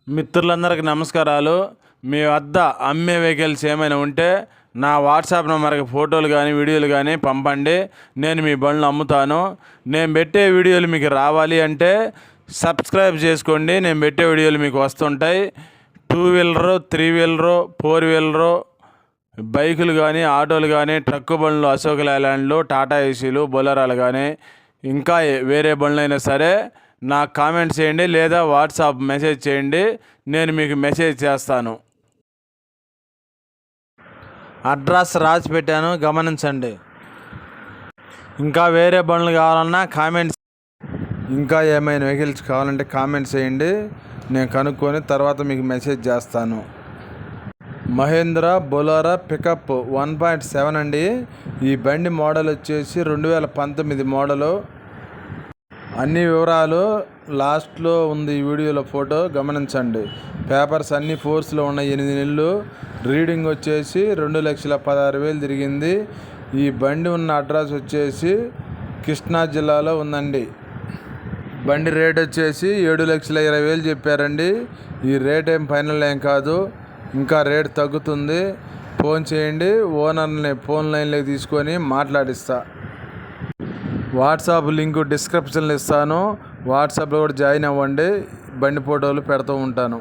మిత్రులందరికీ నమస్కారాలు. మీ వద్ద అమ్మే వెహికల్స్ ఏమైనా ఉంటే నా వాట్సాప్ నెంబర్కి ఫోటోలు కానీ వీడియోలు కానీ పంపండి. నేను మీ బండ్లు అమ్ముతాను. నేను పెట్టే వీడియోలు మీకు రావాలి అంటే సబ్స్క్రైబ్ చేసుకోండి. నేను పెట్టే వీడియోలు మీకు వస్తుంటాయి. 2 వీలరు, 3 వీలరు, 4 వీలరు బైకులు కానీ, ఆటోలు కానీ, ట్రక్కు బండ్లు, అశోక్ లేలాండ్లు, టాటా ఏసీలు, బొలెరోలు కానీ ఇంకా వేరే బండ్లు అయినా సరే నాకు కామెంట్ చేయండి లేదా వాట్సాప్ మెసేజ్ చేయండి. నేను మీకు మెసేజ్ చేస్తాను. అడ్రస్ రాసి పెట్టాను, గమనించండి. ఇంకా వేరే బండ్లు కావాలన్నా కామెంట్స్, ఇంకా ఏమైనా వెహికల్స్ కావాలంటే కామెంట్ చేయండి. నేను కనుక్కొని తర్వాత మీకు మెసేజ్ చేస్తాను. మహేంద్ర బొలెరో పికప్ 1.7 అండి. ఈ బండి మోడల్ వచ్చేసి 2019 మోడలు. అన్ని వివరాలు లాస్ట్లో ఉంది ఈ వీడియోలో ఫోటో, గమనించండి. పేపర్స్ అన్ని ఫోర్స్లో ఉన్నాయి. 8 నెలలు. రీడింగ్ వచ్చేసి 2,16,000 తిరిగింది. ఈ బండి ఉన్న అడ్రస్ వచ్చేసి కృష్ణా జిల్లాలో ఉందండి. బండి రేట్ వచ్చేసి 7,20,000 చెప్పారండి. ఈ రేట్ ఏం ఫైనల్ ఏం కాదు, ఇంకా రేట్ తగ్గుతుంది. ఫోన్ చేయండి, ఓనర్ని ఫోన్ లైన్లోకి తీసుకొని మాట్లాడిస్తా. వాట్సాప్ లింక్ డిస్క్రిప్షన్లో ఇస్తాను. వాట్సాప్లో కూడా జాయిన్ అవ్వండి. బండి ఫోటోలు పెడుతూ ఉంటాను.